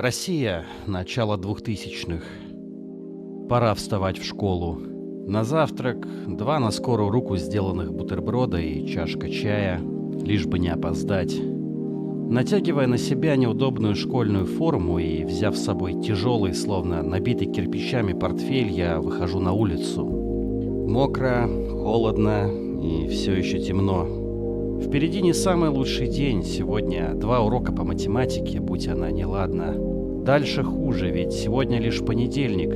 Россия, начало 2000-х. Пора вставать в школу. На завтрак 2 на скорую руку сделанных бутерброда и чашка чая, лишь бы не опоздать. Натягивая на себя неудобную школьную форму и взяв с собой тяжелый, словно набитый кирпичами портфель, я выхожу на улицу. Мокро, холодно и все еще темно. Впереди не самый лучший день. Сегодня 2 урока по математике, будь она неладна. Дальше хуже, ведь сегодня лишь понедельник.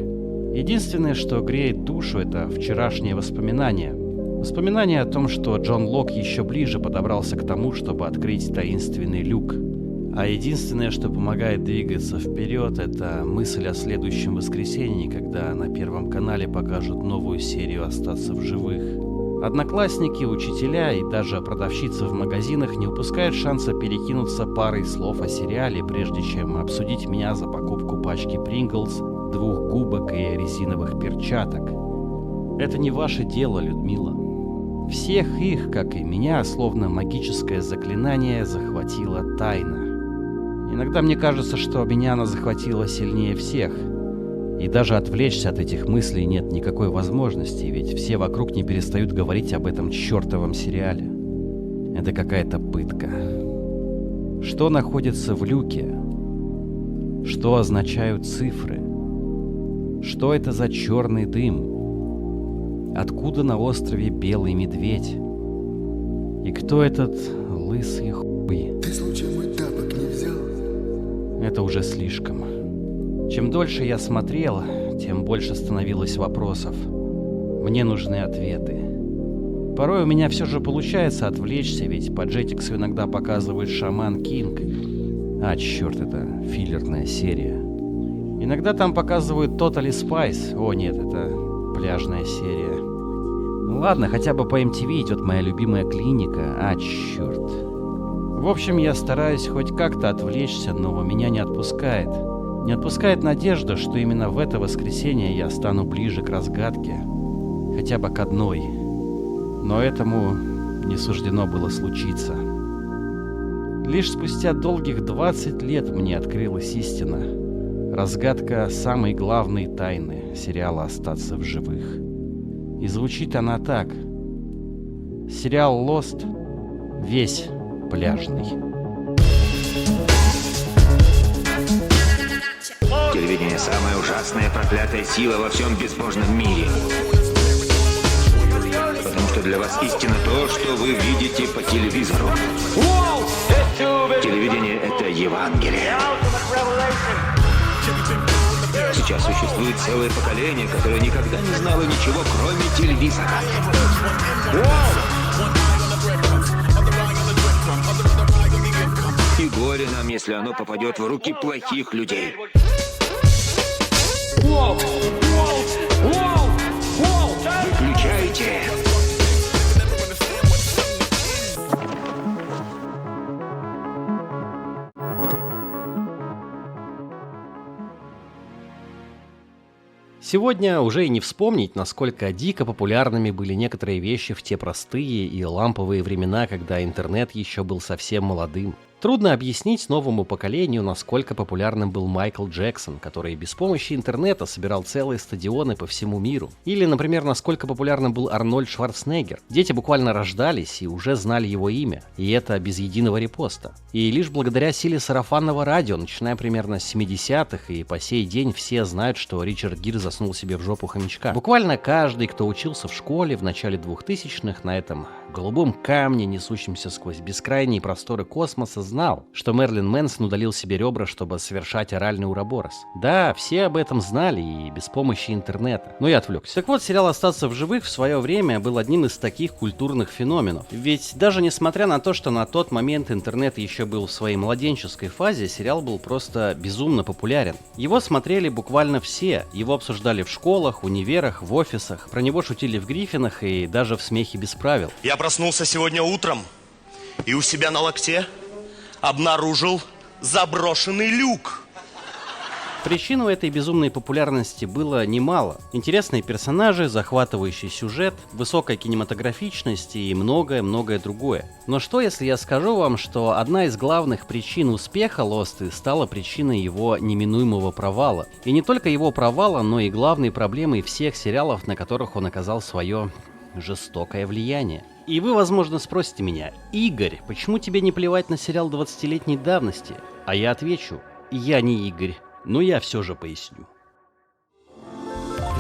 Единственное, что греет душу, это вчерашние воспоминания. Воспоминания о том, что Джон Лок еще ближе подобрался к тому, чтобы открыть таинственный люк. А единственное, что помогает двигаться вперед, это мысль о следующем воскресенье, когда на Первом канале покажут новую серию «Остаться в живых». Одноклассники, учителя и даже продавщицы в магазинах не упускают шанса перекинуться парой слов о сериале, прежде чем обсудить меня за покупку пачки Принглс, 2 губок и резиновых перчаток. Это не ваше дело, Людмила. Всех их, как и меня, словно магическое заклинание захватила тайна. Иногда мне кажется, что меня она захватила сильнее всех. И даже отвлечься от этих мыслей нет никакой возможности, ведь все вокруг не перестают говорить об этом чертовом сериале. Это какая-то пытка. Что находится в люке? Что означают цифры? Что это за черный дым? Откуда на острове белый медведь? И кто этот лысый хуй? Ты случаем мой тапок не взял? Это уже слишком. Чем дольше я смотрел, тем больше становилось вопросов. Мне нужны ответы. Порой у меня все же получается отвлечься, ведь по Jetix иногда показывают «Шаман Кинг». А, черт, это филлерная серия. Иногда там показывают Totally Spice. О нет, это пляжная серия. Ну ладно, хотя бы по MTV идет моя любимая клиника. А, черт. В общем, я стараюсь хоть как-то отвлечься, но меня не отпускает. Не отпускает надежда, что именно в это воскресенье я стану ближе к разгадке. Хотя бы к одной. Но этому не суждено было случиться. Лишь спустя долгих 20 лет мне открылась истина. Разгадка самой главной тайны сериала «Остаться в живых». И звучит она так. Сериал «Lost» весь пляжный. Телевидение – самая ужасная проклятая сила во всем безбожном мире. Потому что для вас истина то, что вы видите по телевизору. Телевидение – это Евангелие. Сейчас существует целое поколение, которое никогда не знало ничего, кроме телевизора. И горе нам, если оно попадет в руки плохих людей. Выключайте! Сегодня уже и не вспомнить, насколько дико популярными были некоторые вещи в те простые и ламповые времена, когда интернет еще был совсем молодым. Трудно объяснить новому поколению, насколько популярным был Майкл Джексон, который без помощи интернета собирал целые стадионы по всему миру. Или, например, насколько популярным был Арнольд Шварценеггер. Дети буквально рождались и уже знали его имя, и это без единого репоста. И лишь благодаря силе сарафанного радио, начиная примерно с 70-х, и по сей день все знают, что Ричард Гир засунул себе в жопу хомячка. Буквально каждый, кто учился в школе в начале 2000-х на этом голубом камне, несущемся сквозь бескрайние просторы космоса, знал, что Мерлин Мэнсон удалил себе ребра, чтобы совершать оральный уроборос. Да, все об этом знали и без помощи интернета. Но я отвлекся. Так вот, сериал «Остаться в живых» в свое время был одним из таких культурных феноменов. Ведь даже несмотря на то, что на тот момент интернет еще был в своей младенческой фазе, сериал был просто безумно популярен. Его смотрели буквально все. Его обсуждали в школах, универах, в офисах. Про него шутили в Гриффинах и даже в «Смехе без правил». Я проснулся сегодня утром и у себя на локте обнаружил заброшенный люк. Причин у этой безумной популярности было немало. Интересные персонажи, захватывающий сюжет, высокая кинематографичность и многое-многое другое. Но что, если я скажу вам, что одна из главных причин успеха Lost стала причиной его неминуемого провала? И не только его провала, но и главной проблемой всех сериалов, на которых он оказал свое жестокое влияние. И вы, возможно, спросите меня: Игорь, почему тебе не плевать на сериал 20-летней давности? А я отвечу: я не Игорь. Но я все же поясню.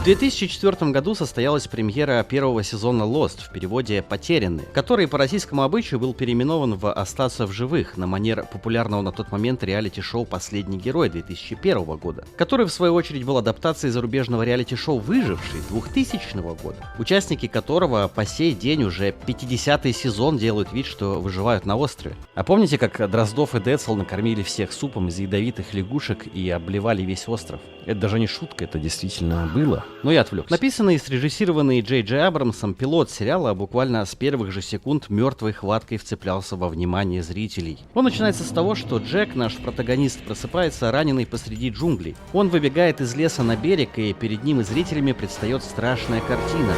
В 2004 году состоялась премьера первого сезона Lost, в переводе «Потерянные», который по российскому обычаю был переименован в «Остаться в живых» на манер популярного на тот момент реалити-шоу «Последний герой» 2001 года, который в свою очередь был адаптацией зарубежного реалити-шоу «Выживший» 2000 года, участники которого по сей день уже 50-й сезон делают вид, что выживают на острове. А помните, как Дроздов и Децл накормили всех супом из ядовитых лягушек и обливали весь остров? Это даже не шутка, это действительно было. Но я отвлекся. Написанный и срежиссированный Джей Джей Абрамсом пилот сериала буквально с первых же секунд мертвой хваткой вцеплялся во внимание зрителей. Он начинается с того, что Джек, наш протагонист, просыпается раненый посреди джунглей. Он выбегает из леса на берег, и перед ним и зрителями предстает страшная картина.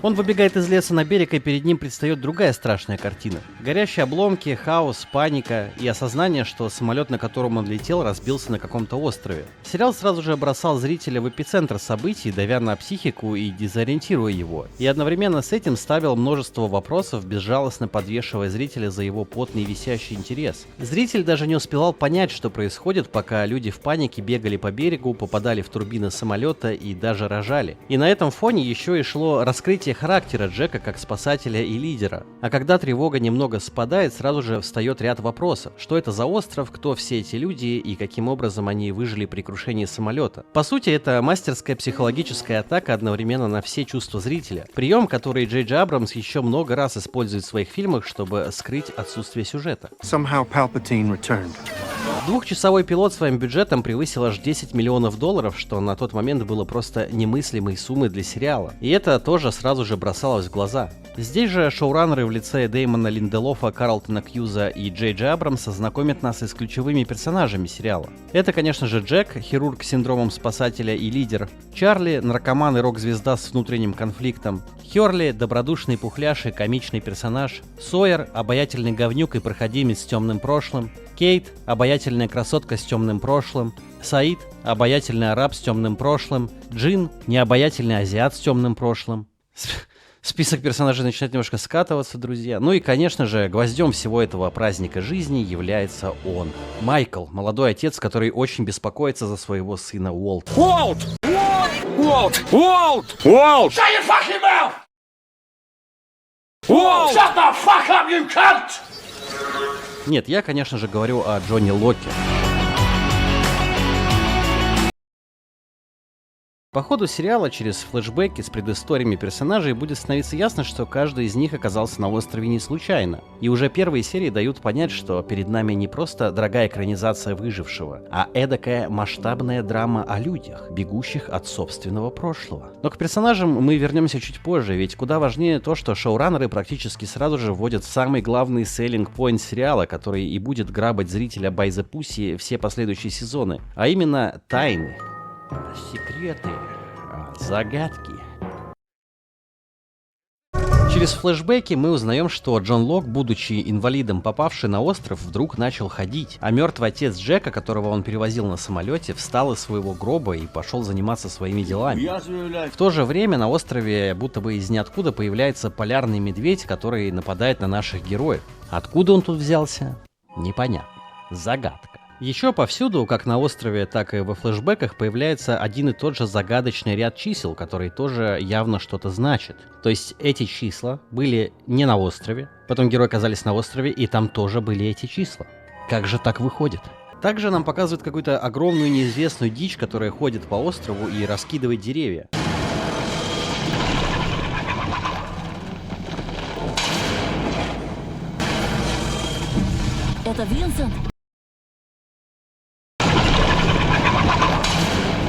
Он выбегает из леса на берег, и перед ним предстает другая страшная картина. Горящие обломки, хаос, паника и осознание, что самолет, на котором он летел, разбился на каком-то острове. Сериал сразу же бросал зрителя в эпицентр событий, давя на психику и дезориентируя его. И одновременно с этим ставил множество вопросов, безжалостно подвешивая зрителя за его потный висящий интерес. Зритель даже не успевал понять, что происходит, пока люди в панике бегали по берегу, попадали в турбины самолета и даже рожали. И на этом фоне еще и шло раскрытие характера Джека как спасателя и лидера. А когда тревога немного спадает, сразу же встает ряд вопросов. Что это за остров, кто все эти люди и каким образом они выжили при крушении самолета? По сути, это мастерская психологическая атака одновременно на все чувства зрителя. Прием, который Джей Джей Абрамс еще много раз использует в своих фильмах, чтобы скрыть отсутствие сюжета. Somehow Palpatine returned. Двухчасовой пилот своим бюджетом превысил аж $10 миллионов, что на тот момент было просто немыслимой суммой для сериала. И это тоже сразу же бросалось в глаза. Здесь же шоураннеры в лице Дэймона Линделофа, Карлтона Кьюза и Джей Джей Абрамса знакомят нас с ключевыми персонажами сериала. Это, конечно же, Джек, хирург с синдромом спасателя и лидер, Чарли, наркоман и рок-звезда с внутренним конфликтом, Хёрли, добродушный пухляш и комичный персонаж, Сойер, обаятельный говнюк и проходимец с темным прошлым, Кейт, обаятельная красотка с темным прошлым, Саид, обаятельный араб с темным прошлым, Джин, необаятельный азиат с темным прошлым. Список персонажей начинает немножко скатываться, друзья. Ну и, конечно же, гвоздем всего этого праздника жизни является он. Майкл, молодой отец, который очень беспокоится за своего сына Уолта. Walt! Walt! Walt! Walt! Shut your fucking mouth! Walt! Shut the fuck up, you cunt! Нет, я, конечно же, говорю о Джонни Локе. По ходу сериала через флешбеки с предысториями персонажей будет становиться ясно, что каждый из них оказался на острове не случайно. И уже первые серии дают понять, что перед нами не просто дорогая экранизация выжившего, а эдакая масштабная драма о людях, бегущих от собственного прошлого. Но к персонажам мы вернемся чуть позже, ведь куда важнее то, что шоураннеры практически сразу же вводят самый главный селлинг-поинт сериала, который и будет грабать зрителя by the pussy все последующие сезоны, а именно тайны. Секреты, загадки. Через флешбеки мы узнаем, что Джон Лок, будучи инвалидом, попавший на остров, вдруг начал ходить, а мертвый отец Джека, которого он перевозил на самолете, встал из своего гроба и пошел заниматься своими делами. В то же время на острове будто бы из ниоткуда появляется полярный медведь, который нападает на наших героев. Откуда он тут взялся? Непонятно. Загадка. Еще повсюду, как на острове, так и во флешбеках, появляется один и тот же загадочный ряд чисел, который тоже явно что-то значит. То есть эти числа были не на острове, потом герои оказались на острове, и там тоже были эти числа. Как же так выходит? Также нам показывают какую-то огромную неизвестную дичь, которая ходит по острову и раскидывает деревья. Это Винсент?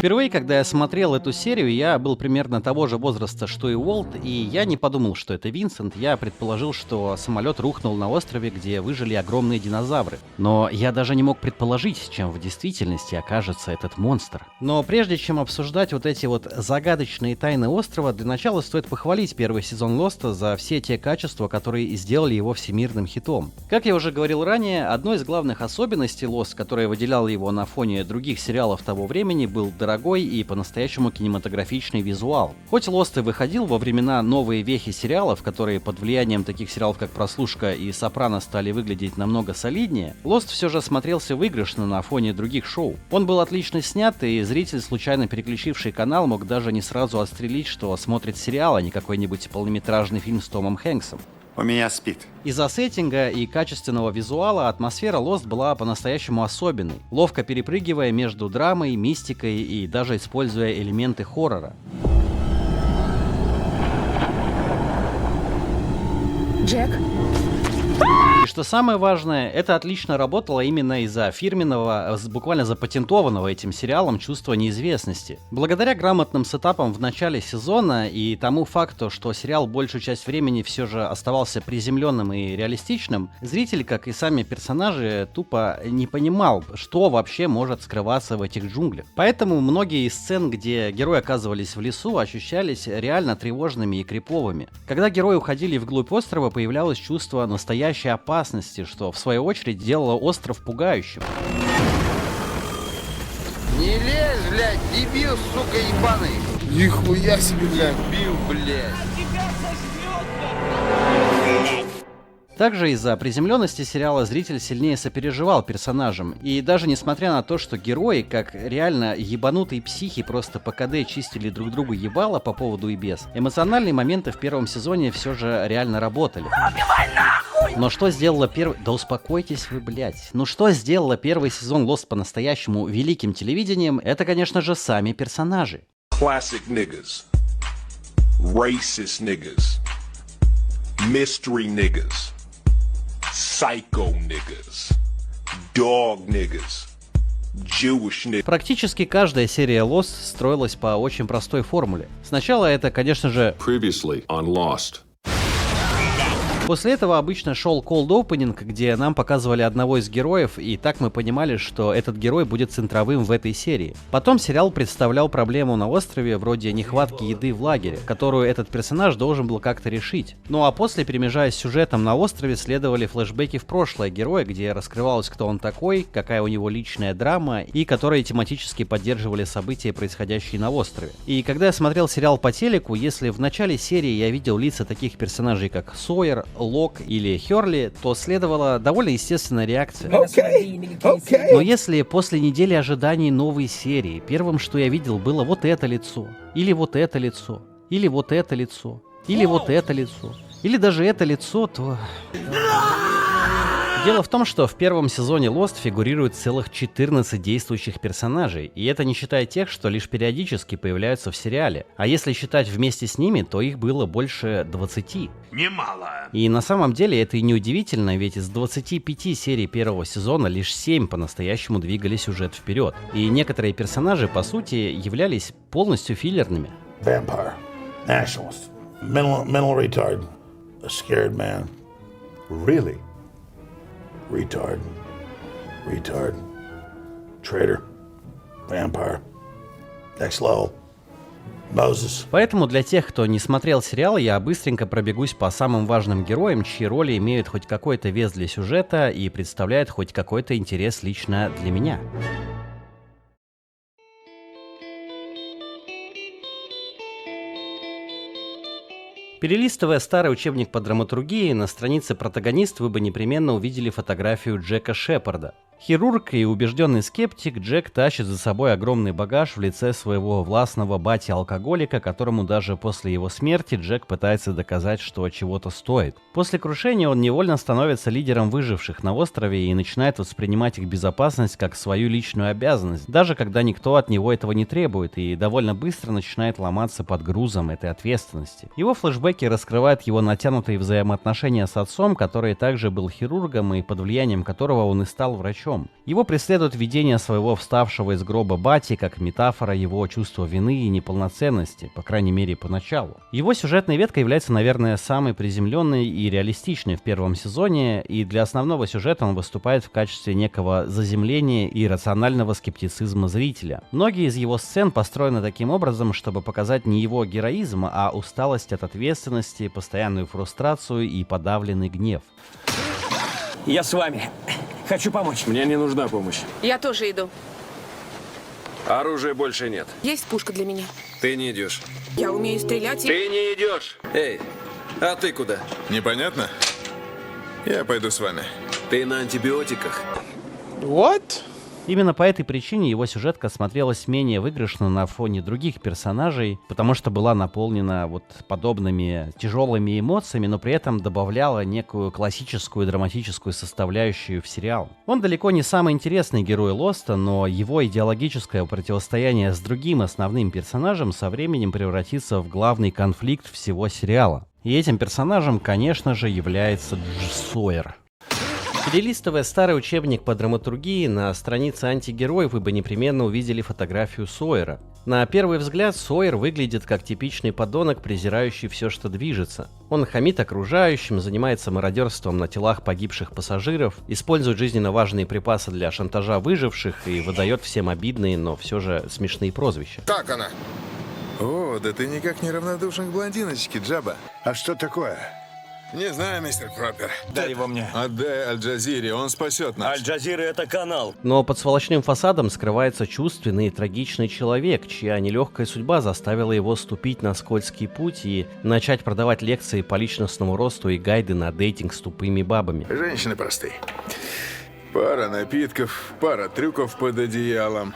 Впервые, когда я смотрел эту серию, я был примерно того же возраста, что и Уолт, и я не подумал, что это Винсент, я предположил, что самолет рухнул на острове, где выжили огромные динозавры. Но я даже не мог предположить, чем в действительности окажется этот монстр. Но прежде чем обсуждать вот эти вот загадочные тайны острова, для начала стоит похвалить первый сезон Лоста за все те качества, которые и сделали его всемирным хитом. Как я уже говорил ранее, одной из главных особенностей Lost, которая выделяла его на фоне других сериалов того времени, был дорогой и по-настоящему кинематографичный визуал. Хоть Lost и выходил во времена новые вехи сериалов, которые под влиянием таких сериалов как «Прослушка» и «Сопрано» стали выглядеть намного солиднее, Lost все же смотрелся выигрышно на фоне других шоу. Он был отлично снят, и зритель, случайно переключивший канал, мог даже не сразу отстрелить, что смотрит сериал, а не какой-нибудь полнометражный фильм с Томом Хэнксом. У меня спит. Из-за сеттинга и качественного визуала атмосфера Lost была по-настоящему особенной, ловко перепрыгивая между драмой, мистикой и даже используя элементы хоррора. Джек? И что самое важное, это отлично работало именно из-за фирменного, буквально запатентованного этим сериалом чувства неизвестности. Благодаря грамотным сетапам в начале сезона и тому факту, что сериал большую часть времени все же оставался приземленным и реалистичным, зритель, как и сами персонажи, тупо не понимал, что вообще может скрываться в этих джунглях. Поэтому многие из сцен, где герои оказывались в лесу, ощущались реально тревожными и криповыми. Когда герои уходили вглубь острова, появлялось чувство настоящей опасности, что в свою очередь делало остров пугающим. Не лезь, блядь, дебил, сука, ебаный. Нихуя себе, блядь. Бил, блядь. Также из-за приземленности сериала зритель сильнее сопереживал персонажам, и даже несмотря на то, что герои, как реально ебанутые психи, просто по КД чистили друг другу ебало по поводу и без, эмоциональные моменты в первом сезоне все же реально работали. Но что сделала первый... Да успокойтесь вы, блядь. Ну что сделала первый сезон Lost по-настоящему великим телевидением, это, конечно же, сами персонажи. Classic niggas. Racist niggas. Mystery niggas. Psycho niggas. Dog niggas. Jewish niggas. Практически каждая серия Lost строилась по очень простой формуле. Сначала это, конечно же... Previously on Lost. После этого обычно шел cold opening, где нам показывали одного из героев, и так мы понимали, что этот герой будет центровым в этой серии. Потом сериал представлял проблему на острове вроде нехватки еды в лагере, которую этот персонаж должен был как-то решить. Ну а после, перемежаясь сюжетом на острове, следовали флешбеки в прошлое героя, где раскрывалось, кто он такой, какая у него личная драма, и которые тематически поддерживали события, происходящие на острове. И когда я смотрел сериал по телеку, если в начале серии я видел лица таких персонажей, как Сойер, Лок или Херли, то следовала довольно естественная реакция. Но если после недели ожиданий новой серии первым, что я видел, было вот это лицо, или вот это лицо, или вот это лицо, или вот это лицо, или даже это лицо, то... Дело в том, что в первом сезоне Lost фигурирует целых 14 действующих персонажей, и это не считая тех, что лишь периодически появляются в сериале. А если считать вместе с ними, то их было больше 20. Немало. И на самом деле это и не удивительно, ведь из 25 серий первого сезона лишь 7 по-настоящему двигали сюжет вперед. И некоторые персонажи, по сути, являлись полностью филлерными. Vampire, nationalist, mental retard, a scared man. Really? Retard, traitor, vampire, ex-level, Moses. Поэтому для тех, кто не смотрел сериал, я быстренько пробегусь по самым важным героям, чьи роли имеют хоть какой-то вес для сюжета и представляют хоть какой-то интерес лично для меня. Перелистывая старый учебник по драматургии, на странице «Протагонист» вы бы непременно увидели фотографию Джека Шепарда. Хирург и убежденный скептик, Джек тащит за собой огромный багаж в лице своего властного бати-алкоголика, которому даже после его смерти Джек пытается доказать, что чего-то стоит. После крушения он невольно становится лидером выживших на острове и начинает воспринимать их безопасность как свою личную обязанность, даже когда никто от него этого не требует, и довольно быстро начинает ломаться под грузом этой ответственности. Его флешбеки раскрывают его натянутые взаимоотношения с отцом, который также был хирургом и под влиянием которого он и стал врачом. мечом. Его преследует видение своего вставшего из гроба бати как метафора его чувства вины и неполноценности, по крайней мере поначалу. Его сюжетная ветка является, наверное, самой приземленной и реалистичной в первом сезоне, и для основного сюжета он выступает в качестве некого заземления и рационального скептицизма зрителя. Многие из его сцен построены таким образом, чтобы показать не его героизм, а усталость от ответственности, постоянную фрустрацию и подавленный гнев. Я с вами. Хочу помочь. Мне не нужна помощь. Я тоже иду. Оружия больше нет. Есть пушка для меня. Ты не идешь. Я умею стрелять и... Ты не идешь. Эй, а ты куда? Непонятно? Я пойду с вами. Ты на антибиотиках. What? Именно по этой причине его сюжетка смотрелась менее выигрышно на фоне других персонажей, потому что была наполнена вот подобными тяжелыми эмоциями, но при этом добавляла некую классическую драматическую составляющую в сериал. Он далеко не самый интересный герой Лоста, но его идеологическое противостояние с другим основным персонажем со временем превратится в главный конфликт всего сериала. И этим персонажем, конечно же, является Сойер. Перелистывая старый учебник по драматургии, на странице антигерой вы бы непременно увидели фотографию Сойера. На первый взгляд Сойер выглядит как типичный подонок, презирающий все, что движется. Он хамит окружающим, занимается мародерством на телах погибших пассажиров, использует жизненно важные припасы для шантажа выживших и выдает всем обидные, но все же смешные прозвища. Как она? О, да ты никак не равнодушен к блондиночке, Джаба. А что такое? Не знаю, мистер Пропер. Дай его мне. Отдай Аль-Джазире, он спасет нас. Аль-Джазира — это канал. Но под сволочным фасадом скрывается чувственный и трагичный человек, чья нелегкая судьба заставила его ступить на скользкий путь и начать продавать лекции по личностному росту и гайды на дейтинг с тупыми бабами. Женщины простые. Пара напитков, пара трюков под одеялом.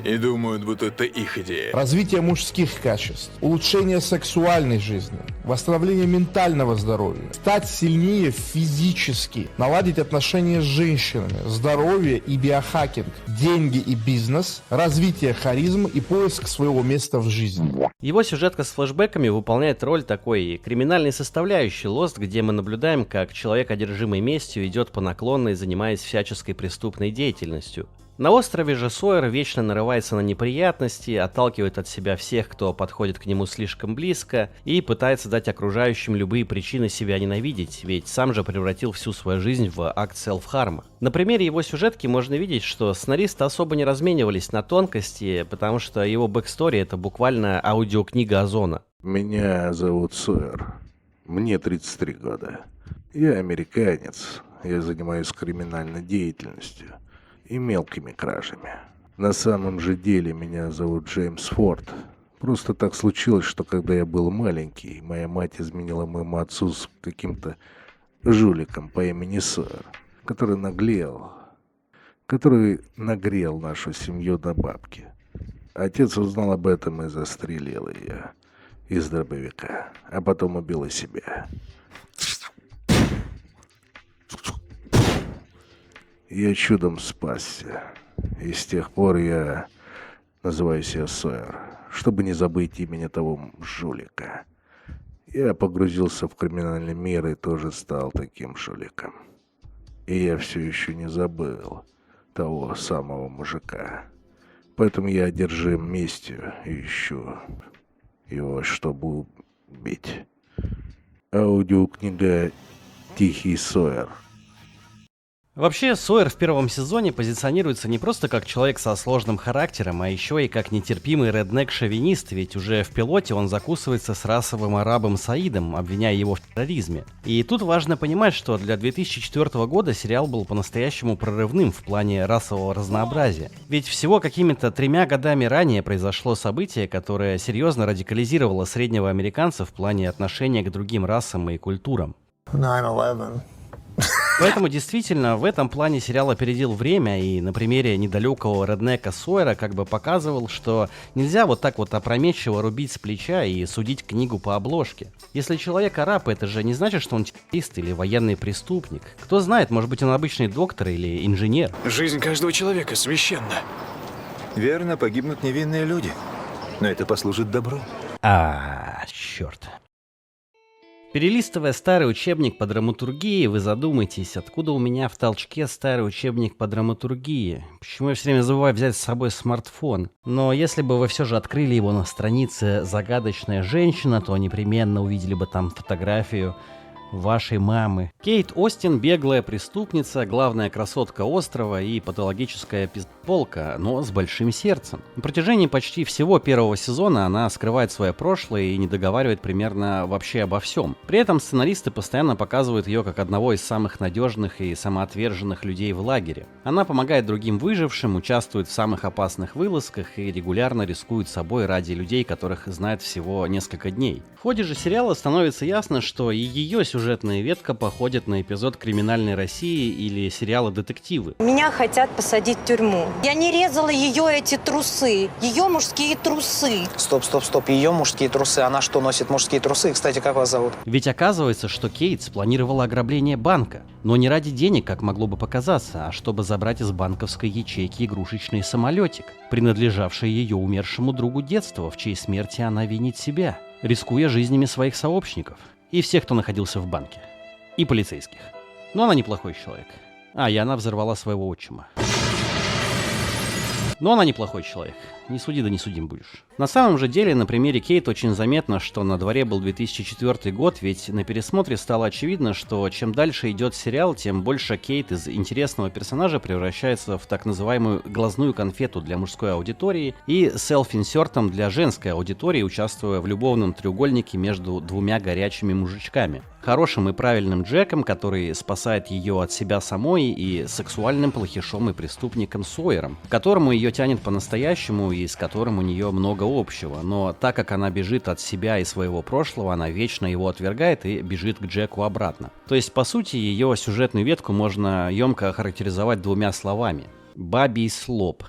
И думают, будто это их идея. Развитие мужских качеств, улучшение сексуальной жизни, восстановление ментального здоровья, стать сильнее физически, наладить отношения с женщинами, здоровье и биохакинг, деньги и бизнес, развитие харизмы и поиск своего места в жизни. Его сюжетка с флешбэками выполняет роль такой криминальной составляющей Lost, где мы наблюдаем, как человек, одержимый местью, идет по наклонной, занимаясь всяческой преступной деятельностью. На острове же Сойер вечно нарывается на неприятности, отталкивает от себя всех, кто подходит к нему слишком близко, и пытается дать окружающим любые причины себя ненавидеть, ведь сам же превратил всю свою жизнь в акт селф-харма. На примере его сюжетки можно видеть, что сценаристы особо не разменивались на тонкости, потому что его бэкстори — это буквально аудиокнига Озона. Меня зовут Сойер. Мне 33 года. Я американец. Я занимаюсь криминальной деятельностью и мелкими кражами. На самом же деле меня зовут Джеймс Форд. Просто так случилось, что когда я был маленький, моя мать изменила моему отцу с каким-то жуликом по имени Сойер, который нагрел нашу семью на бабки. Отец узнал об этом и застрелил ее из дробовика, а потом убил и себя. Я чудом спасся, и с тех пор я называю себя Сойер, чтобы не забыть имени того жулика. Я погрузился в криминальный мир и тоже стал таким жуликом. И я все еще не забыл того самого мужика. Поэтому я одержим местью и ищу его, чтобы убить. Аудиокнига «Тихий Сойер». Вообще, Сойер в первом сезоне позиционируется не просто как человек со сложным характером, а еще и как нетерпимый реднек-шовинист, ведь уже в пилоте он закусывается с расовым арабом Саидом, обвиняя его в терроризме. И тут важно понимать, что для 2004 года сериал был по-настоящему прорывным в плане расового разнообразия. Ведь всего какими-то 3 годами ранее произошло событие, которое серьезно радикализировало среднего американца в плане отношения к другим расам и культурам. 9/11. Поэтому действительно в этом плане сериал опередил время и на примере недалекого реднека Сойера как бы показывал, что нельзя вот так вот опрометчиво рубить с плеча и судить книгу по обложке. Если человек араб, это же не значит, что он террорист или военный преступник. Кто знает, может быть он обычный доктор или инженер. Жизнь каждого человека священна. Верно, погибнут невинные люди. Но это послужит добру. Черт. Перелистывая старый учебник по драматургии, вы задумаетесь, откуда у меня в толчке старый учебник по драматургии? Почему я все время забываю взять с собой смартфон? Но если бы вы все же открыли его на странице «Загадочная женщина», то непременно увидели бы там фотографию вашей мамы. Кейт Остин — беглая преступница, главная красотка острова и патологическая пиздполка, но с большим сердцем. На протяжении почти всего первого сезона она скрывает свое прошлое и не договаривает примерно вообще обо всем. При этом сценаристы постоянно показывают ее как одного из самых надежных и самоотверженных людей в лагере. Она помогает другим выжившим, участвует в самых опасных вылазках и регулярно рискует собой ради людей, которых знает всего несколько дней. В ходе же сериала становится ясно, что и ее сюжетная ветка походит на эпизод «Криминальной России» или сериала «Детективы». Меня хотят посадить в тюрьму. Я не резала ее эти трусы, ее мужские трусы. Стоп, ее мужские трусы. Она что, носит мужские трусы? Кстати, как вас зовут? Ведь оказывается, что Кейт спланировала ограбление банка. Но не ради денег, как могло бы показаться, а чтобы забрать из банковской ячейки игрушечный самолетик, принадлежавший ее умершему другу детства, в чьей смерти она винит себя, рискуя жизнями своих сообщников и всех, кто находился в банке, и полицейских. Но она неплохой человек. И она взорвала своего отчима. Но она неплохой человек. Не суди, да не судим будешь. На самом же деле, на примере Кейт очень заметно, что на дворе был 2004 год, ведь на пересмотре стало очевидно, что чем дальше идет сериал, тем больше Кейт из интересного персонажа превращается в так называемую глазную конфету для мужской аудитории и селф-инсертом для женской аудитории, участвуя в любовном треугольнике между двумя горячими мужичками. Хорошим и правильным Джеком, который спасает ее от себя самой, и сексуальным плохишом и преступником Сойером, к которому ее тянет по-настоящему и с которым у нее много общего. Но так как она бежит от себя и своего прошлого, она вечно его отвергает и бежит к Джеку обратно. То есть, по сути, ее сюжетную ветку можно емко охарактеризовать двумя словами: бабий слоп.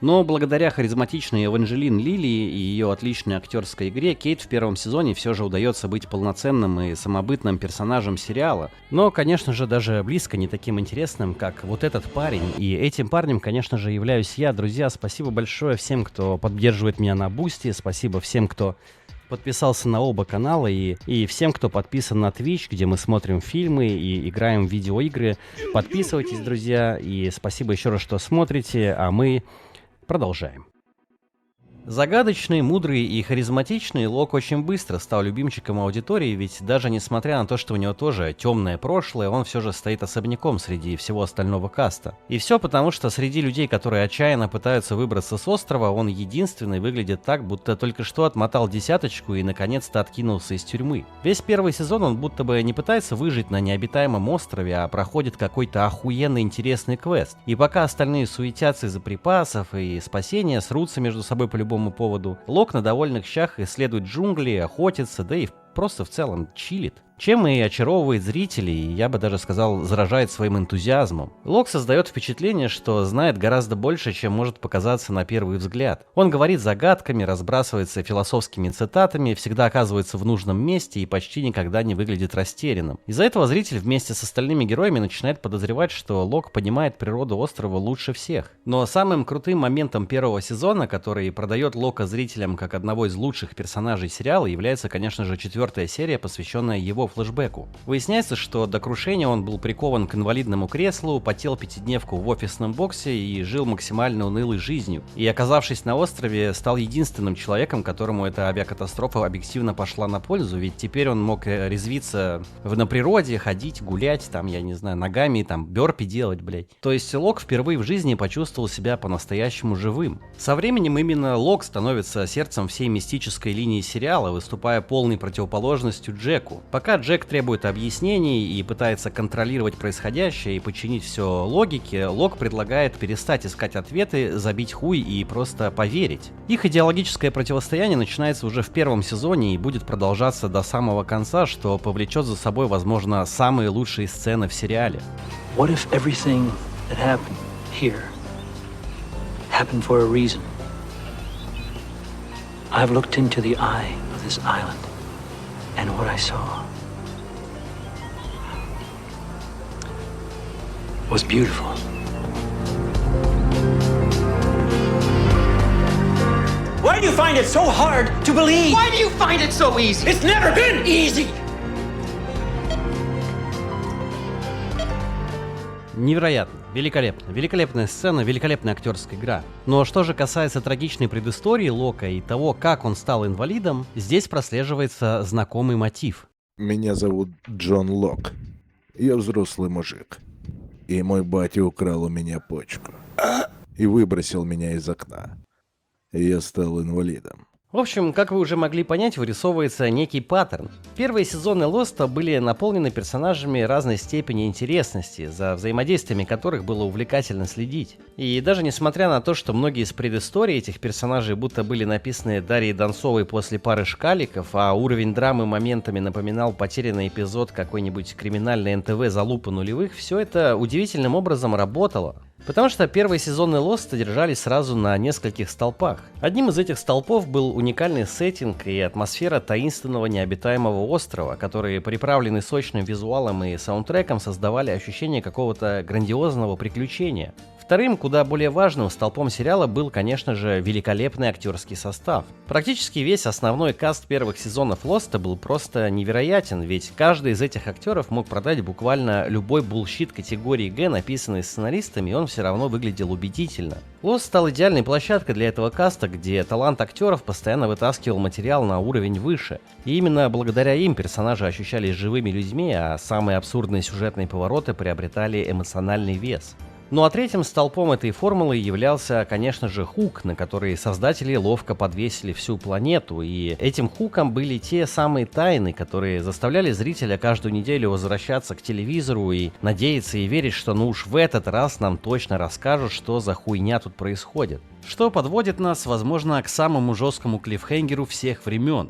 Но благодаря харизматичной Эванжелин Лили и ее отличной актерской игре, Кейт в первом сезоне все же удается быть полноценным и самобытным персонажем сериала. Но, конечно же, даже близко не таким интересным, как вот этот парень. И этим парнем, конечно же, являюсь я. Друзья, спасибо большое всем, кто поддерживает меня на Бусти. Спасибо всем, кто подписался на оба канала, и всем, кто подписан на Twitch, где мы смотрим фильмы и играем в видеоигры. Подписывайтесь, друзья, и спасибо еще раз, что смотрите, а мы продолжаем. Загадочный, мудрый и харизматичный, Лок очень быстро стал любимчиком аудитории, ведь даже несмотря на то, что у него тоже темное прошлое, он все же стоит особняком среди всего остального каста. И все потому, что среди людей, которые отчаянно пытаются выбраться с острова, он единственный выглядит так, будто только что отмотал десяточку и наконец-то откинулся из тюрьмы. Весь первый сезон он будто бы не пытается выжить на необитаемом острове, а проходит какой-то охуенно интересный квест. И пока остальные суетятся из-за припасов и спасения, срутся между собой по любому поводу, Лок на довольных щах исследует джунгли, охотится, да и просто в целом чилит. Чем и очаровывает зрителей, и я бы даже сказал, заражает своим энтузиазмом. Лок создает впечатление, что знает гораздо больше, чем может показаться на первый взгляд. Он говорит загадками, разбрасывается философскими цитатами, всегда оказывается в нужном месте и почти никогда не выглядит растерянным. Из-за этого зритель вместе с остальными героями начинает подозревать, что Лок понимает природу острова лучше всех. Но самым крутым моментом первого сезона, который продает Лока зрителям как одного из лучших персонажей сериала, является, конечно же, 4-я серия, посвященная его флешбеку. Выясняется, что до крушения он был прикован к инвалидному креслу, потел пятидневку в офисном боксе и жил максимально унылой жизнью. И, оказавшись на острове, стал единственным человеком, которому эта авиакатастрофа объективно пошла на пользу, ведь теперь он мог резвиться на природе, ходить, гулять, там, я не знаю, ногами, там, бёрпи делать, блядь. То есть Лок впервые в жизни почувствовал себя по-настоящему живым. Со временем именно Лок становится сердцем всей мистической линии сериала, выступая полной противоположностью Джеку. Пока Джек требует объяснений и пытается контролировать происходящее и подчинить все логике, Лок предлагает перестать искать ответы, забить хуй и просто поверить. Их идеологическое противостояние начинается уже в первом сезоне и будет продолжаться до самого конца, что повлечет за собой, возможно, самые лучшие сцены в сериале. What if everything that happened here happened for a reason? I've looked into the eye of this island, and what I saw was beautiful. Why do you find it so hard to believe? Why do you find it so easy? It's never been easy. Невероятно, великолепно, великолепная сцена, великолепная актерская игра. Но что же касается трагичной предыстории Лока и того, как он стал инвалидом, здесь прослеживается знакомый мотив. Меня зовут Джон Лок. Я взрослый мужик. И мой батя украл у меня почку. И выбросил меня из окна. И я стал инвалидом. В общем, как вы уже могли понять, вырисовывается некий паттерн. Первые сезоны Лоста были наполнены персонажами разной степени интересности, за взаимодействиями которых было увлекательно следить. И даже несмотря на то, что многие из предысторий этих персонажей будто были написаны Дарьей Донцовой после пары шкаликов, а уровень драмы моментами напоминал потерянный эпизод какой-нибудь криминальной НТВ залупы нулевых, все это удивительным образом работало. Потому что первые сезоны Лоста держались сразу на нескольких столпах. Одним из этих столпов был уникальный сеттинг и атмосфера таинственного необитаемого острова, которые, приправлены сочным визуалом и саундтреком, создавали ощущение какого-то грандиозного приключения. Вторым, куда более важным столпом сериала был, конечно же, великолепный актерский состав. Практически весь основной каст первых сезонов Лоста был просто невероятен, ведь каждый из этих актеров мог продать буквально любой булщит категории Г, написанный сценаристами, и он все равно выглядел убедительно. Лост стал идеальной площадкой для этого каста, где талант актеров постоянно вытаскивал материал на уровень выше. И именно благодаря им персонажи ощущались живыми людьми, а самые абсурдные сюжетные повороты приобретали эмоциональный вес. Ну а третьим столпом этой формулы являлся, конечно же, хук, на который создатели ловко подвесили всю планету, и этим хуком были те самые тайны, которые заставляли зрителя каждую неделю возвращаться к телевизору и надеяться и верить, что ну уж в этот раз нам точно расскажут, что за хуйня тут происходит. Что подводит нас, возможно, к самому жесткому клиффхенгеру всех времен.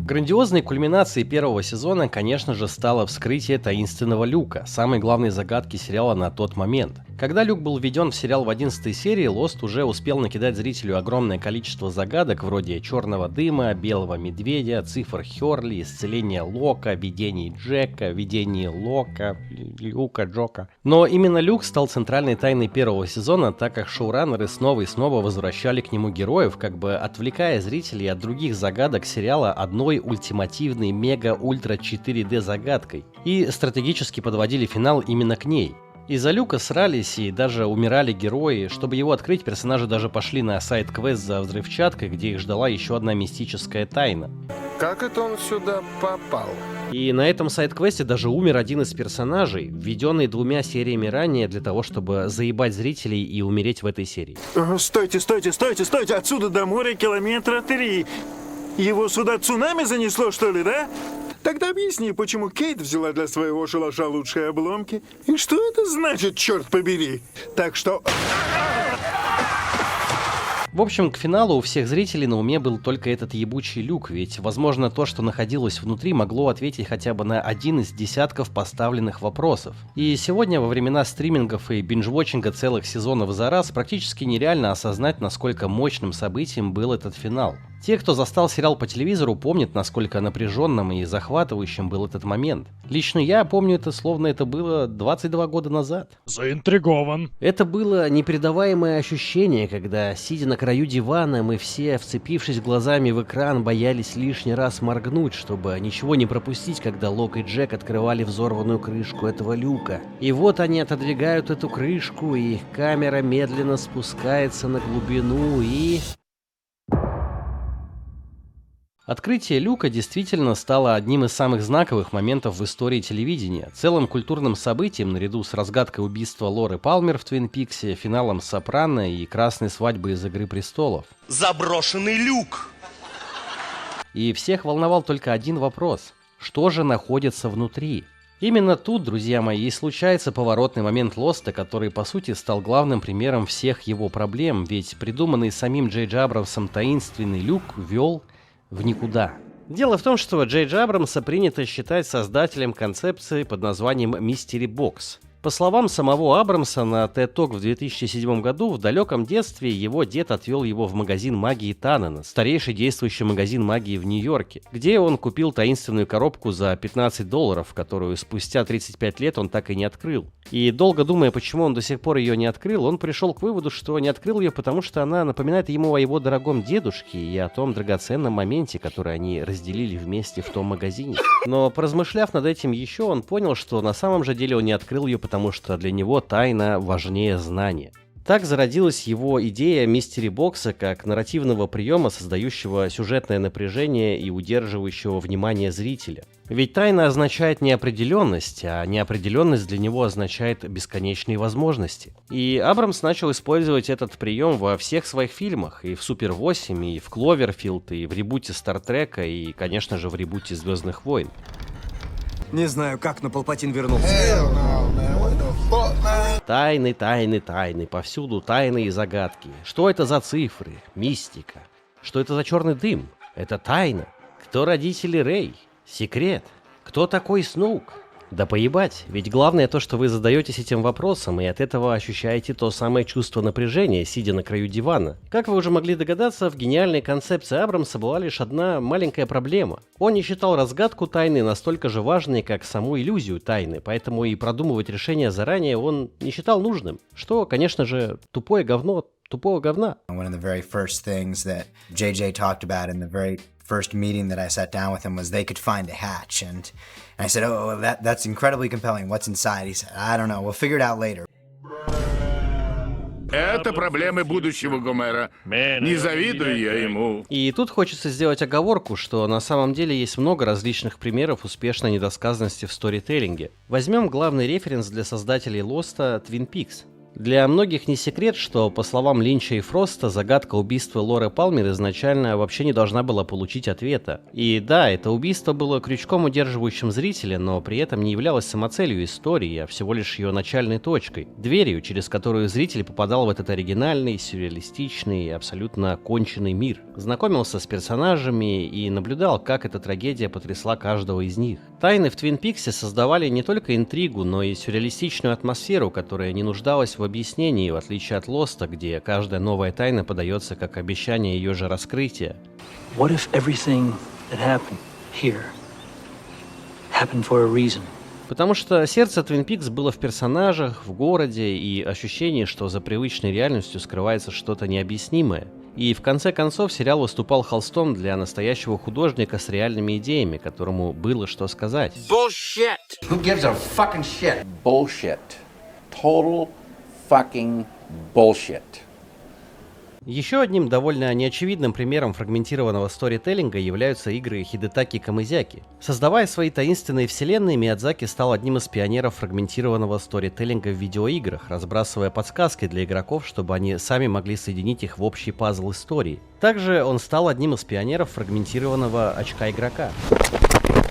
Грандиозной кульминацией первого сезона, конечно же, стало вскрытие таинственного Люка, самой главной загадки сериала на тот момент. Когда Люк был введен в сериал в 11 серии, Лост уже успел накидать зрителю огромное количество загадок вроде черного дыма, белого медведя, цифр Херли, исцеления Лока, видений Джека, видений Лока, Люка, Джока. Но именно Люк стал центральной тайной первого сезона, так как шоураннеры снова и снова возвращали к нему героев, как бы отвлекая зрителей от других загадок сериала одной ультимативной мега-ультра 4D загадкой, и стратегически подводили финал именно к ней. Из-за Люка срались и даже умирали герои. Чтобы его открыть, персонажи даже пошли на сайд-квест за взрывчаткой, где их ждала еще одна мистическая тайна. Как это он сюда попал? И на этом сайд-квесте даже умер один из персонажей, введенный 2 сериями ранее для того, чтобы заебать зрителей и умереть в этой серии. Стойте, стойте, стойте, стойте! Отсюда до моря километра 3. Его сюда цунами занесло, что ли, да? Тогда объясни, почему Кейт взяла для своего шалаша лучшие обломки. И что это значит, черт побери? Так что... В общем, к финалу у всех зрителей на уме был только этот ебучий Люк, ведь, возможно, то, что находилось внутри, могло ответить хотя бы на один из десятков поставленных вопросов. И сегодня, во времена стримингов и бинж-вотчинга целых сезонов за раз, практически нереально осознать, насколько мощным событием был этот финал. Те, кто застал сериал по телевизору, помнят, насколько напряженным и захватывающим был этот момент. Лично я помню это, словно это было 22 года назад. Заинтригован. Это было непередаваемое ощущение, когда, сидя на краю дивана, мы все, вцепившись глазами в экран, боялись лишний раз моргнуть, чтобы ничего не пропустить, когда Лок и Джек открывали взорванную крышку этого люка. И вот они отодвигают эту крышку, и их камера медленно спускается на глубину и... Открытие люка действительно стало одним из самых знаковых моментов в истории телевидения, целым культурным событием наряду с разгадкой убийства Лоры Палмер в Твин Пиксе, финалом Сопрано и красной свадьбы из Игры престолов. Заброшенный люк! И всех волновал только один вопрос: что же находится внутри? Именно тут, друзья мои, и случается поворотный момент Лоста, который, по сути, стал главным примером всех его проблем, ведь придуманный самим Джей Джей Абрамсом таинственный люк вел в никуда. Дело в том, что Джей Джей Абрамса принято считать создателем концепции под названием Mystery Box. По словам самого Абрамса, на TED Talk в 2007 году, в далеком детстве его дед отвел его в магазин магии Таннена, старейший действующий магазин магии в Нью-Йорке, где он купил таинственную коробку за $15, которую спустя 35 лет он так и не открыл. И долго думая, почему он до сих пор ее не открыл, он пришел к выводу, что не открыл ее, потому что она напоминает ему о его дорогом дедушке и о том драгоценном моменте, который они разделили вместе в том магазине. Но поразмышляв над этим еще, он понял, что на самом же деле он не открыл ее, потому что для него тайна важнее знания. Так зародилась его идея мистери-бокса как нарративного приема, создающего сюжетное напряжение и удерживающего внимание зрителя. Ведь тайна означает неопределенность, а неопределенность для него означает бесконечные возможности. И Абрамс начал использовать этот прием во всех своих фильмах, и в Супер 8, и в Кловерфилд, и в ребуте Стартрека, и, конечно же, в ребуте Звездных войн. Не знаю, как, но Палпатин вернулся. Тайны, тайны, тайны, повсюду тайны и загадки. Что это за цифры? Мистика. Что это за черный дым? Это тайна. Кто родители Рей? Секрет. Кто такой Сноук? Да поебать, ведь главное то, что вы задаетесь этим вопросом, и от этого ощущаете то самое чувство напряжения, сидя на краю дивана. Как вы уже могли догадаться, в гениальной концепции Абрамса была лишь одна маленькая проблема. Он не считал разгадку тайны настолько же важной, как саму иллюзию тайны, поэтому и продумывать решение заранее он не считал нужным. Что, конечно же, тупое говно тупого говна. First meeting that I sat down with him was they could find a hatch, and I said, "Oh, that's incredibly compelling. What's inside?" He said, "I don't know. We'll figure it out later." Это проблемы будущего Гомера. Не завидую я ему. И тут хочется сделать оговорку, что на самом деле есть много различных примеров успешной недосказанности в сторителлинге. Возьмем главный референс для создателей Лоста — Twin Peaks. Для многих не секрет, что, по словам Линча и Фроста, загадка убийства Лоры Палмер изначально вообще не должна была получить ответа. И да, это убийство было крючком, удерживающим зрителя, но при этом не являлось самоцелью истории, а всего лишь ее начальной точкой, дверью, через которую зритель попадал в этот оригинальный, сюрреалистичный и абсолютно конченый мир. Знакомился с персонажами и наблюдал, как эта трагедия потрясла каждого из них. Тайны в Твин Пиксе создавали не только интригу, но и сюрреалистичную атмосферу, которая не нуждалась в объяснении, в отличие от Лоста, где каждая новая тайна подается как обещание ее же раскрытия. What if everything that happened here happened for a reason? Потому что сердце Твин Пикс было в персонажах, в городе и ощущении, что за привычной реальностью скрывается что-то необъяснимое. И в конце концов сериал выступал холстом для настоящего художника с реальными идеями, которому было что сказать. Bullshit! Who gives a fucking shit? Bullshit. Total fucking bullshit. Еще одним довольно неочевидным примером фрагментированного сторителлинга являются игры Хидетаки Камызяки. Создавая свои таинственные вселенные, Миядзаки стал одним из пионеров фрагментированного сторителлинга в видеоиграх, разбрасывая подсказки для игроков, чтобы они сами могли соединить их в общий пазл истории. Также он стал одним из пионеров фрагментированного очка игрока.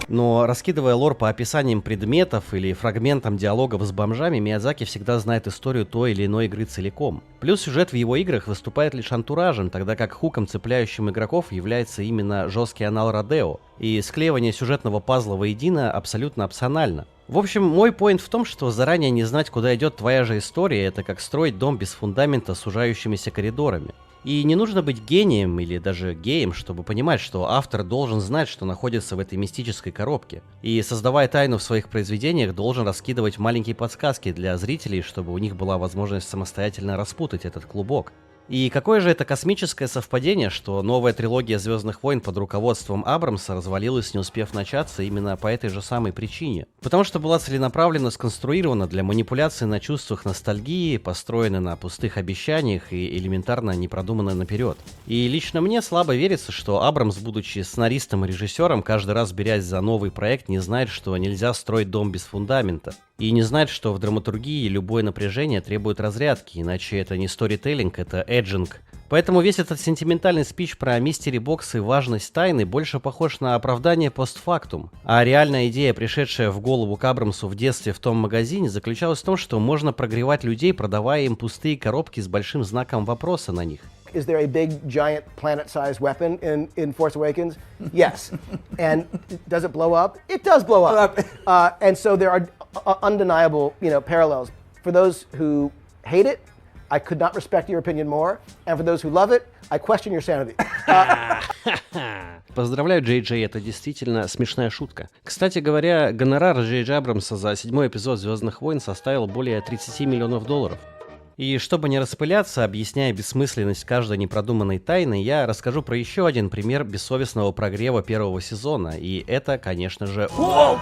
Но раскидывая лор по описаниям предметов или фрагментам диалогов с бомжами, Миядзаки всегда знает историю той или иной игры целиком. Плюс сюжет в его играх выступает лишь антуражем, тогда как хуком, цепляющим игроков, является именно жесткий анал Родео, и склеивание сюжетного пазла воедино абсолютно опционально. В общем, мой поинт в том, что заранее не знать, куда идет твоя же история, это как строить дом без фундамента с сужающимися коридорами. И не нужно быть гением или даже геем, чтобы понимать, что автор должен знать, что находится в этой мистической коробке. И, создавая тайну в своих произведениях, должен раскидывать маленькие подсказки для зрителей, чтобы у них была возможность самостоятельно распутать этот клубок. И какое же это космическое совпадение, что новая трилогия «Звездных войн» под руководством Абрамса развалилась, не успев начаться, именно по этой же самой причине. Потому что была целенаправленно сконструирована для манипуляции на чувствах ностальгии, построена на пустых обещаниях и элементарно не продумана наперед. И лично мне слабо верится, что Абрамс, будучи сценаристом и режиссером, каждый раз берясь за новый проект, не знает, что нельзя строить дом без фундамента. И не знает, что в драматургии любое напряжение требует разрядки, иначе это не сторителлинг, это эджинг. Поэтому весь этот сентиментальный спич про мистери-бокс и важность тайны больше похож на оправдание постфактум. А реальная идея, пришедшая в голову к Абрамсу в детстве в том магазине, заключалась в том, что можно прогревать людей, продавая им пустые коробки с большим знаком вопроса на них. Is there a big, giant, planet-sized weapon in Force Awakens? Yes. And does it blow up? It does blow up. And so there are undeniable, parallels. For those who hate it, I could not respect your opinion more. And for those who love it, I question your sanity. Поздравляю, Джей Джей, это действительно смешная шутка. Кстати говоря, гонорар Джей Джей Абрамса за 7-й эпизод «Звездных войн» составил более $30 миллионов. И чтобы не распыляться, объясняя бессмысленность каждой непродуманной тайны, я расскажу про еще один пример бессовестного прогрева первого сезона, и это, конечно же, Уолт!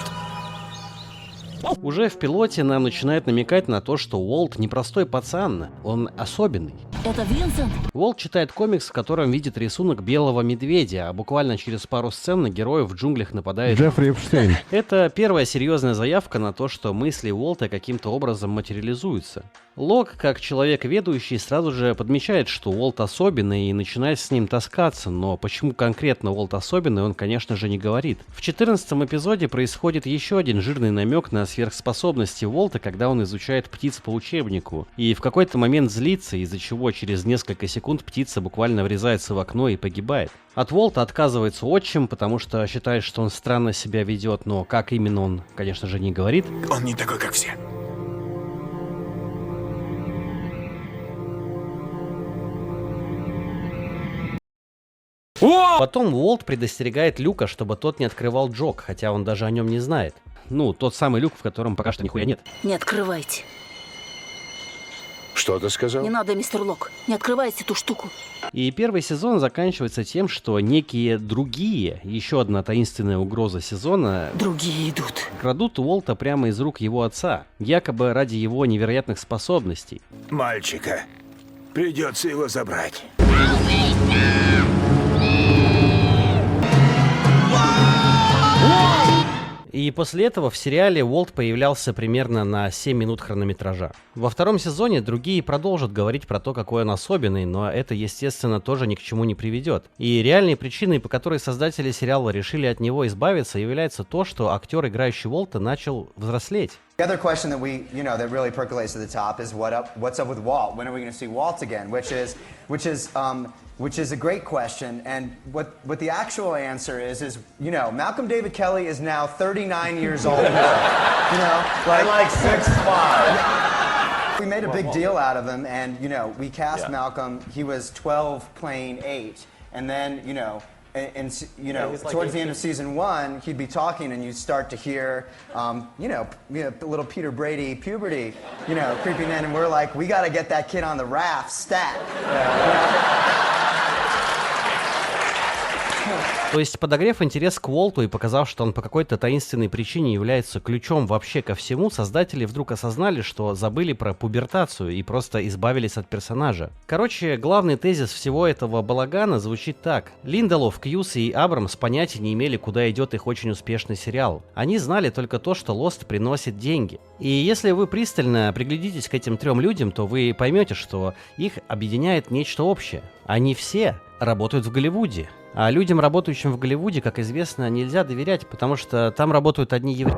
Уже в пилоте нам начинают намекать на то, что Уолт не простой пацан, он особенный. Это Винсент? Уолт читает комикс, в котором видит рисунок белого медведя, а буквально через пару сцен на героев в джунглях нападает Джеффри Эпштейн. Это первая серьезная заявка на то, что мысли Уолта каким-то образом материализуются. Лок, как человек ведущий, сразу же подмечает, что Уолт особенный и начинает с ним таскаться, но почему конкретно Уолт особенный, он, конечно же, не говорит. В 14-м эпизоде происходит еще один жирный намек на сверхспособности Уолта, когда он изучает птиц по учебнику, и в какой-то момент злится, из-за чего через несколько секунд птица буквально врезается в окно и погибает. От Уолта отказывается отчим, потому что считает, что он странно себя ведет, но как именно он, конечно же, не говорит. Он не такой, как все. Потом Уолт предостерегает Люка, чтобы тот не открывал джок, хотя он даже о нем не знает. Ну, тот самый люк, в котором пока что нихуя нет. Не открывайте. Что ты сказал? Не надо, мистер Лок. Не открывайте эту штуку. И первый сезон заканчивается тем, что некие другие, еще одна таинственная угроза сезона, другие идут, крадут Уолта прямо из рук его отца, якобы ради его невероятных способностей. Мальчика. Придется его забрать. И после этого в сериале Уолт появлялся примерно на 7 минут хронометража. Во втором сезоне другие продолжат говорить про то, какой он особенный, но это, естественно, тоже ни к чему не приведет. И реальной причиной, по которой создатели сериала решили от него избавиться, является то, что актер, играющий Уолта, начал взрослеть. The other question that that really percolates to the top is what's up with Walt? When are we going to see Walt again? Which is a great question, and what the actual answer is Malcolm David Kelly is now 39 years old. like 6'5". We made a big deal out of him, and we cast Malcolm. He was 12 playing 8, and then towards the end of season 1, he'd be talking, and you'd start to hear, little Peter Brady puberty, creeping in, and we're like, we got to get that kid on the raft stat. То есть, подогрев интерес к Уолту и показав, что он по какой-то таинственной причине является ключом вообще ко всему, создатели вдруг осознали, что забыли про пубертацию и просто избавились от персонажа. Короче, главный тезис всего этого балагана звучит так. Линделов, Кьюс и Абрамс понятия не имели, куда идет их очень успешный сериал. Они знали только то, что Lost приносит деньги. И если вы пристально приглядитесь к этим трем людям, то вы поймете, что их объединяет нечто общее. Они все работают в Голливуде. А людям, работающим в Голливуде, как известно, нельзя доверять, потому что там работают одни евреи.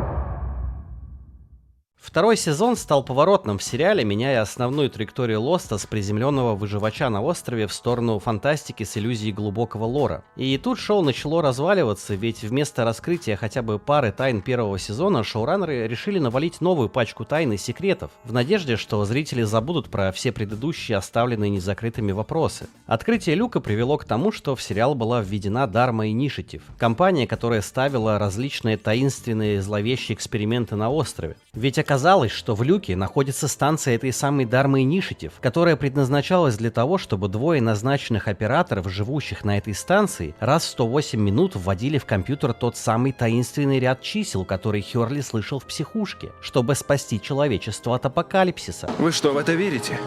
Второй сезон стал поворотным в сериале, меняя основную траекторию Лоста с приземленного выживача на острове в сторону фантастики с иллюзией глубокого лора. И тут шоу начало разваливаться, ведь вместо раскрытия хотя бы пары тайн первого сезона шоураннеры решили навалить новую пачку тайн и секретов, в надежде, что зрители забудут про все предыдущие оставленные незакрытыми вопросы. Открытие Люка привело к тому, что в сериал была введена Dharma Initiative, компания, которая ставила различные таинственные зловещие эксперименты на острове. Ведь оказалось, что в Люке находится станция этой самой Dharma Initiative, которая предназначалась для того, чтобы двое назначенных операторов, живущих на этой станции, раз в 108 минут вводили в компьютер тот самый таинственный ряд чисел, который Хёрли слышал в психушке, чтобы спасти человечество от апокалипсиса. Вы что, в это верите?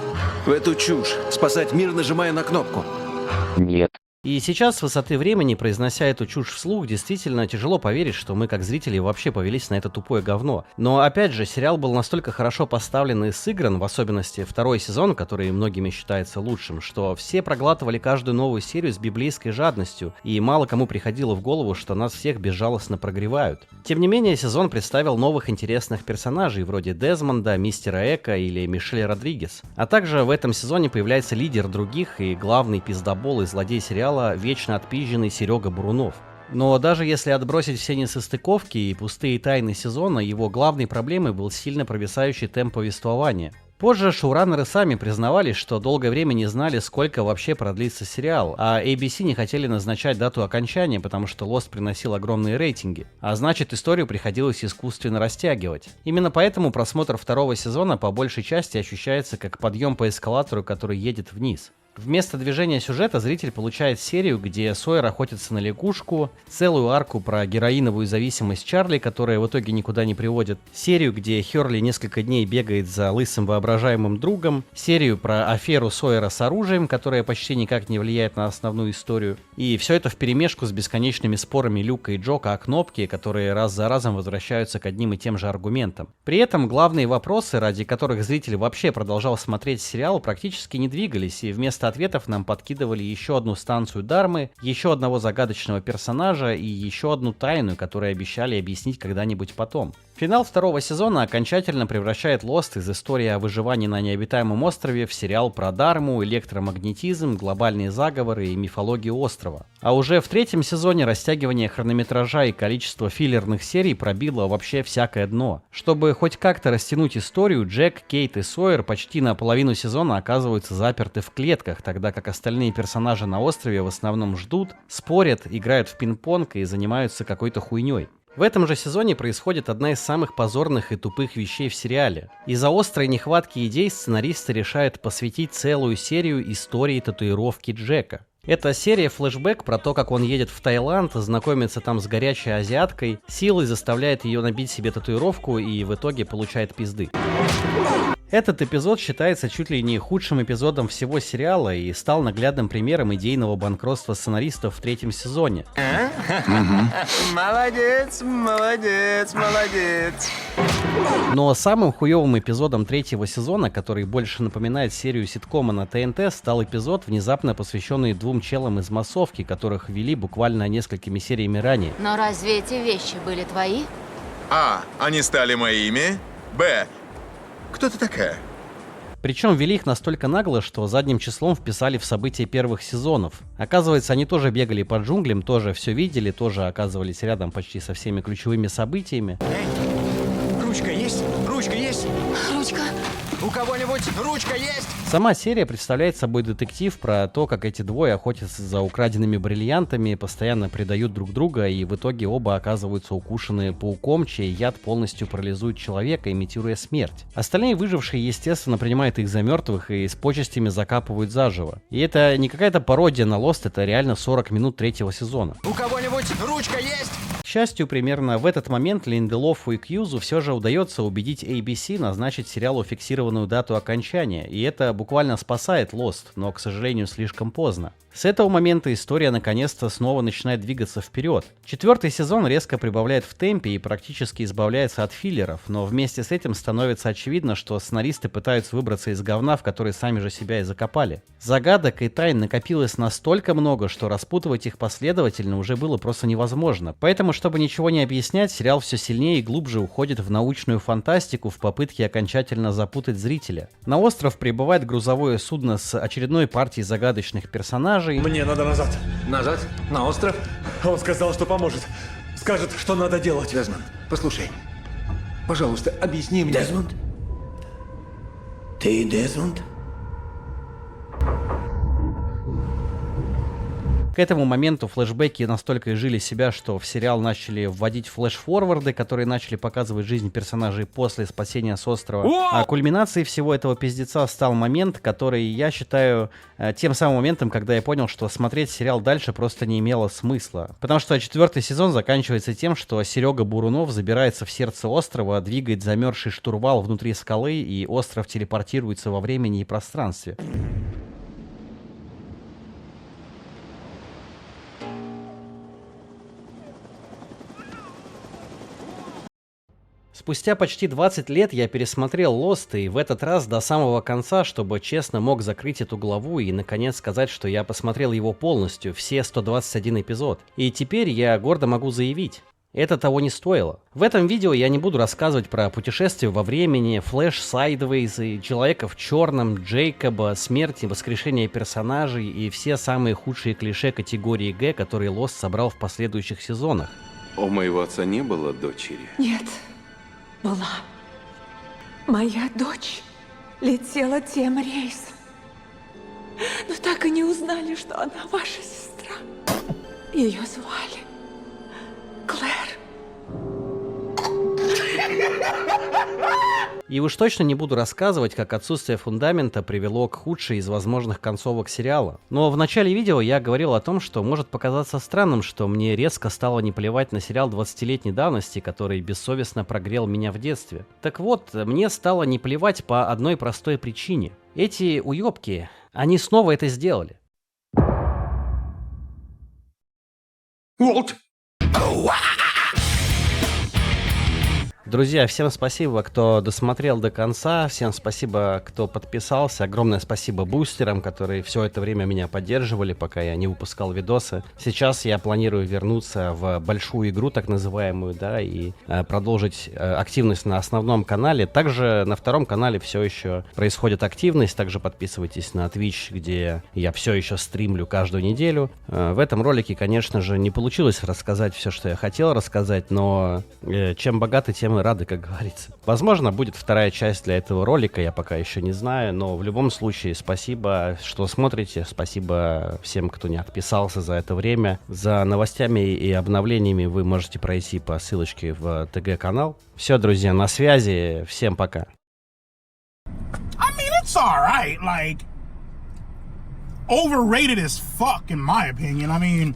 В эту чушь? Спасать мир, нажимая на кнопку? Нет. И сейчас, с высоты времени, произнося эту чушь вслух, действительно тяжело поверить, что мы, как зрители, вообще повелись на это тупое говно. Но, опять же, сериал был настолько хорошо поставлен и сыгран, в особенности второй сезон, который многими считается лучшим, что все проглатывали каждую новую серию с библейской жадностью, и мало кому приходило в голову, что нас всех безжалостно прогревают. Тем не менее, сезон представил новых интересных персонажей, вроде Дезмонда, Мистера Эка или Мишель Родригес. А также в этом сезоне появляется лидер других и главный пиздобол и злодей сериала, вечно отпизженный Серега Бурунов. Но даже если отбросить все несостыковки и пустые тайны сезона, его главной проблемой был сильно провисающий темп повествования. Позже шоураннеры сами признавались, что долгое время не знали, сколько вообще продлится сериал, а ABC не хотели назначать дату окончания, потому что Lost приносил огромные рейтинги, а значит, историю приходилось искусственно растягивать. Именно поэтому просмотр второго сезона по большей части ощущается как подъем по эскалатору, который едет вниз. Вместо движения сюжета зритель получает серию, где Сойер охотится на лягушку, целую арку про героиновую зависимость Чарли, которая в итоге никуда не приводит, серию, где Херли несколько дней бегает за лысым воображаемым другом, серию про аферу Сойера с оружием, которая почти никак не влияет на основную историю, и все это вперемешку с бесконечными спорами Люка и Джока о кнопке, которые раз за разом возвращаются к одним и тем же аргументам. При этом главные вопросы, ради которых зритель вообще продолжал смотреть сериал, практически не двигались, и вместо ответов нам подкидывали еще одну станцию Дармы, еще одного загадочного персонажа и еще одну тайну, которую обещали объяснить когда-нибудь потом. Финал второго сезона окончательно превращает Lost из истории о выживании на необитаемом острове в сериал про Дарму, электромагнетизм, глобальные заговоры и мифологию острова. А уже в третьем сезоне растягивание хронометража и количество филлерных серий пробило вообще всякое дно. Чтобы хоть как-то растянуть историю, Джек, Кейт и Сойер почти на половину сезона оказываются заперты в клетках, тогда как остальные персонажи на острове в основном ждут, спорят, играют в пинг-понг и занимаются какой-то хуйней. В этом же сезоне происходит одна из самых позорных и тупых вещей в сериале. Из-за острой нехватки идей сценаристы решают посвятить целую серию истории татуировки Джека. Это серия флешбэк про то, как он едет в Таиланд, знакомится там с горячей азиаткой, силой заставляет ее набить себе татуировку и в итоге получает пизды. Этот эпизод считается чуть ли не худшим эпизодом всего сериала и стал наглядным примером идейного банкротства сценаристов в третьем сезоне. Молодец, молодец, молодец. Но самым хуевым эпизодом третьего сезона, который больше напоминает серию ситкома на ТНТ, стал эпизод, внезапно посвященный двум челам из массовки, которых вели буквально несколькими сериями ранее. Но разве эти вещи были твои? А. Они стали моими. Б. Кто ты такая? Причем вели их настолько нагло, что задним числом вписали в события первых сезонов. Оказывается, они тоже бегали по джунглям, тоже все видели, тоже оказывались рядом почти со всеми ключевыми событиями. Эй, ручка есть? Ручка есть? Ручка. У кого-нибудь ручка есть? Сама серия представляет собой детектив про то, как эти двое охотятся за украденными бриллиантами, постоянно предают друг друга, и в итоге оба оказываются укушены пауком, чей яд полностью парализует человека, имитируя смерть. Остальные выжившие, естественно, принимают их за мертвых и с почестями закапывают заживо. И это не какая-то пародия на Lost, это реально 40 минут третьего сезона. У кого-нибудь ручка есть? К счастью, примерно в этот момент Линделофу и Кьюзу все же удается убедить ABC назначить сериалу фиксированную дату окончания, и это буквально спасает Lost, но, к сожалению, слишком поздно. С этого момента история наконец-то снова начинает двигаться вперед. Четвертый сезон резко прибавляет в темпе и практически избавляется от филлеров, но вместе с этим становится очевидно, что сценаристы пытаются выбраться из говна, в который сами же себя и закопали. Загадок и тайн накопилось настолько много, что распутывать их последовательно уже было просто невозможно. Поэтому, чтобы ничего не объяснять, сериал все сильнее и глубже уходит в научную фантастику в попытке окончательно запутать зрителя. На остров прибывает грузовое судно с очередной партией загадочных персонажей. Мне надо назад. Назад? На остров? Он сказал, что поможет. Скажет, что надо делать. Дезмонд, послушай. Пожалуйста, объясни мне. Дезмонд? Ты Дезмонд? К этому моменту флешбеки настолько изжили себя, что в сериал начали вводить флэш-форварды, которые начали показывать жизнь персонажей после спасения с острова. А кульминацией всего этого пиздеца стал момент, который я считаю тем самым моментом, когда я понял, что смотреть сериал дальше просто не имело смысла. Потому что четвертый сезон заканчивается тем, что Серега Бурунов забирается в сердце острова, двигает замерзший штурвал внутри скалы, и остров телепортируется во времени и пространстве. Спустя почти 20 лет я пересмотрел Lost, и в этот раз до самого конца, чтобы честно мог закрыть эту главу и наконец сказать, что я посмотрел его полностью, все 121 эпизод. И теперь я гордо могу заявить: Это того не стоило. В этом видео я не буду рассказывать про путешествия во времени, Флэш Сайдвейзы, Человека в черном, Джейкоба, смерть и воскрешение персонажей и все самые худшие клише категории Г, которые Lost собрал в последующих сезонах. У моего отца не было дочери? Нет, была. Моя дочь летела тем рейсом. Но так и не узнали, что она ваша сестра. Ее звали Клэр. И уж точно не буду рассказывать, как отсутствие фундамента привело к худшей из возможных концовок сериала. Но в начале видео я говорил о том, что может показаться странным, что мне резко стало не плевать на сериал 20-летней давности, который бессовестно прогрел меня в детстве. Так вот, мне стало не плевать по одной простой причине. Эти уёбки, они снова это сделали. Уолт! Друзья, всем спасибо, кто досмотрел до конца, всем спасибо, кто подписался, огромное спасибо бустерам, которые все это время меня поддерживали, пока я не выпускал видосы. Сейчас я планирую вернуться в большую игру, так называемую, да, и продолжить активность на основном канале. Также на втором канале все еще происходит активность, также подписывайтесь на Twitch, где я все еще стримлю каждую неделю. В этом ролике, конечно же, не получилось рассказать все, что я хотел рассказать, но чем богаты, тем и рады, как говорится. Возможно, будет вторая часть для этого ролика, я пока еще не знаю, но в любом случае спасибо, что смотрите, спасибо всем, кто не отписался за это время. За новостями и обновлениями вы можете пройти по ссылочке в ТГ-канал. Все, друзья, на связи, всем пока. I mean, it's alright, like, overrated as fuck in my opinion. I mean,